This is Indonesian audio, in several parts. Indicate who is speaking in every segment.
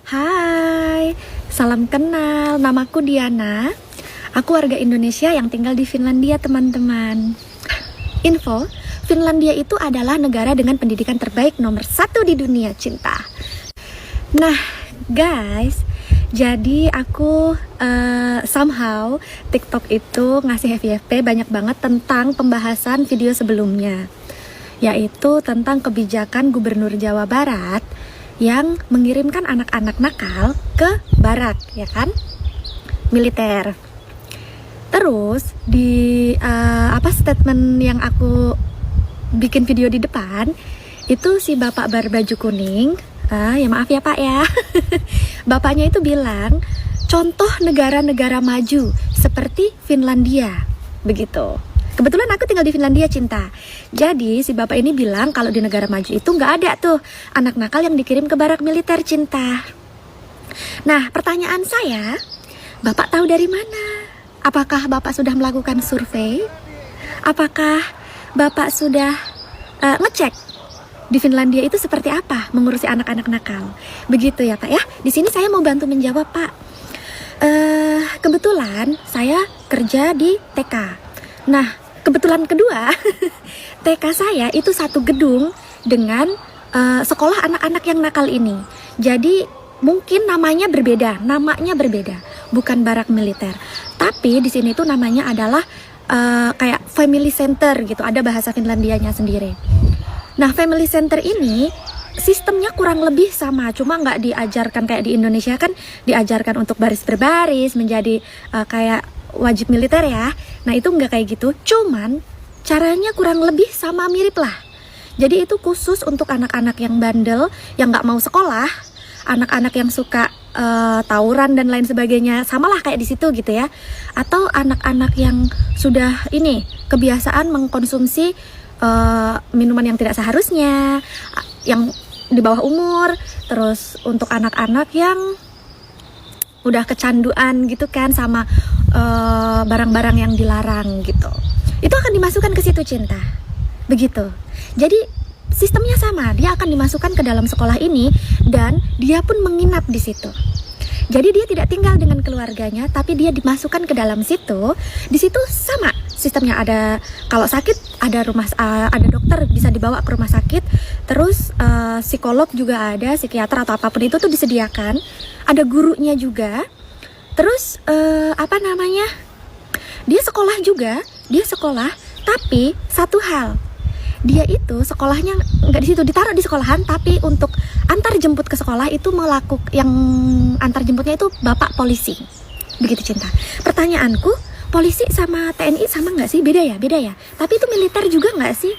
Speaker 1: Hai, salam kenal. Namaku Diana. Aku warga Indonesia yang tinggal di Finlandia, teman-teman. Info, Finlandia itu adalah negara dengan pendidikan terbaik nomor 1 di dunia, cinta. Nah, guys, jadi aku somehow TikTok itu ngasih FYP banyak banget tentang pembahasan video sebelumnya, yaitu tentang kebijakan Gubernur Jawa Barat yang mengirimkan anak-anak nakal ke barak, ya kan? Militer. Terus di statement yang aku bikin video di depan itu si bapak berbaju kuning, ya maaf ya pak ya, bapaknya itu bilang contoh negara-negara maju seperti Finlandia, begitu. Kebetulan aku tinggal di Finlandia, cinta. Jadi si bapak ini bilang kalau di negara maju itu nggak ada tuh anak nakal yang dikirim ke barak militer, cinta. Nah, pertanyaan saya, bapak tahu dari mana? Apakah bapak sudah melakukan survei? Apakah bapak sudah ngecek di Finlandia itu seperti apa mengurusi anak-anak nakal? Begitu ya pak ya. Di sini saya mau bantu menjawab pak. Kebetulan saya kerja di TK. Nah, kebetulan kedua, TK saya itu satu gedung dengan sekolah anak-anak yang nakal ini. Jadi mungkin namanya berbeda, bukan barak militer. Tapi di sini tuh namanya adalah kayak family center gitu. Ada bahasa Finlandianya sendiri. Nah, family center ini sistemnya kurang lebih sama, cuma nggak diajarkan kayak di Indonesia kan diajarkan untuk baris berbaris menjadi kayak wajib militer ya. Nah itu nggak kayak gitu, cuman caranya kurang lebih sama, mirip lah. Jadi itu khusus untuk anak-anak yang bandel, yang nggak mau sekolah, anak-anak yang suka tawuran dan lain sebagainya, samalah kayak di situ gitu ya. Atau anak-anak yang sudah ini kebiasaan mengkonsumsi minuman yang tidak seharusnya, yang di bawah umur. Terus untuk anak-anak yang udah kecanduan gitu kan sama barang-barang yang dilarang gitu, itu akan dimasukkan ke situ, cinta. Begitu. Jadi sistemnya sama, dia akan dimasukkan ke dalam sekolah ini dan dia pun menginap di situ. Jadi dia tidak tinggal dengan keluarganya, tapi dia dimasukkan ke dalam situ. Di situ sama sistemnya, ada kalau sakit ada ada dokter bisa dibawa ke rumah sakit. Terus psikolog juga ada, psikiater atau apapun itu tuh disediakan. Ada gurunya juga. Terus dia sekolah juga, tapi satu hal, dia itu sekolahnya nggak di situ, ditaruh di sekolahan, tapi untuk antar jemput ke sekolah itu yang antar jemputnya itu bapak polisi. Begitu, cinta. Pertanyaanku, polisi sama TNI sama nggak sih? Beda ya. Tapi itu militer juga nggak sih?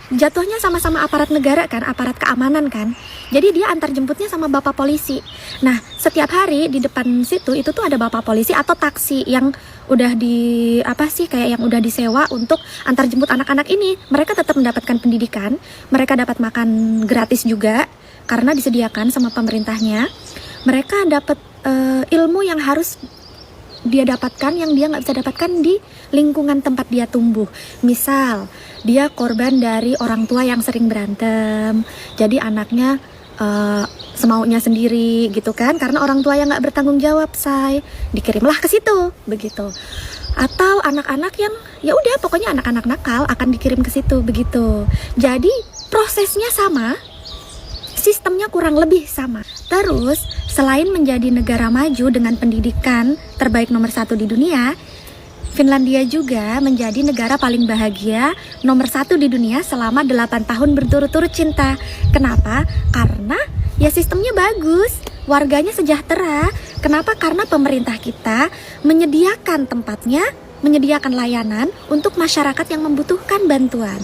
Speaker 1: Jatuhnya sama-sama aparat negara kan, aparat keamanan kan. Jadi dia antar jemputnya sama bapak polisi. Nah, setiap hari di depan situ itu tuh ada bapak polisi atau taksi yang udah kayak yang udah disewa untuk antar jemput anak-anak ini. Mereka tetap mendapatkan pendidikan, mereka dapat makan gratis juga karena disediakan sama pemerintahnya. Mereka dapat ilmu yang harus dia dapatkan, yang dia nggak bisa dapatkan di lingkungan tempat dia tumbuh. Misal dia korban dari orang tua yang sering berantem, jadi anaknya semaunya sendiri gitu kan, karena orang tua yang nggak bertanggung jawab, dikirimlah ke situ, begitu. Atau anak-anak yang ya udah pokoknya anak-anak nakal akan dikirim ke situ, begitu. Jadi prosesnya sama, sistemnya kurang lebih sama. Terus selain menjadi negara maju dengan pendidikan terbaik nomor 1 di dunia, Finlandia juga menjadi negara paling bahagia nomor 1 di dunia selama 8 tahun berturut-turut, cinta. Kenapa? Karena ya sistemnya bagus, warganya sejahtera. Kenapa? Karena pemerintah kita menyediakan tempatnya, menyediakan layanan untuk masyarakat yang membutuhkan bantuan.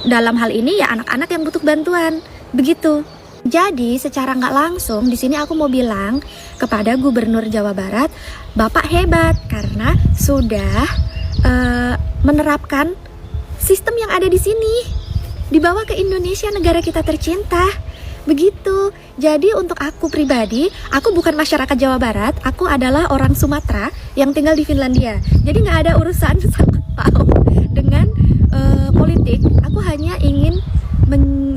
Speaker 1: Dalam hal ini ya anak-anak yang butuh bantuan, begitu. Jadi secara nggak langsung di sini aku mau bilang kepada Gubernur Jawa Barat, Bapak hebat karena sudah menerapkan sistem yang ada di sini, dibawa ke Indonesia, negara kita tercinta. Begitu. Jadi untuk aku pribadi, aku bukan masyarakat Jawa Barat, aku adalah orang Sumatera yang tinggal di Finlandia. Jadi nggak ada urusan sama dengan politik. Aku hanya ingin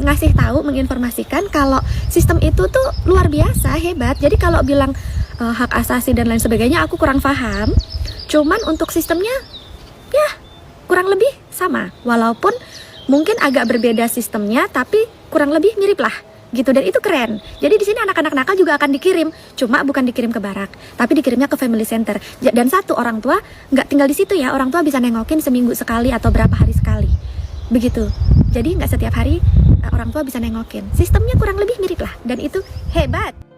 Speaker 1: ngasih tahu, menginformasikan kalau sistem itu tuh luar biasa hebat. Jadi kalau bilang hak asasi dan lain sebagainya aku kurang paham. Cuman untuk sistemnya ya kurang lebih sama, walaupun mungkin agak berbeda sistemnya, tapi kurang lebih mirip lah gitu, dan itu keren. Jadi di sini anak-anak nakal juga akan dikirim, cuma bukan dikirim ke barak, tapi dikirimnya ke family center. Dan satu, orang tua nggak tinggal di situ ya, orang tua bisa nengokin seminggu sekali atau berapa hari sekali, begitu. Jadi nggak setiap hari orang tua bisa nengokin. Sistemnya kurang lebih mirip lah, dan itu hebat.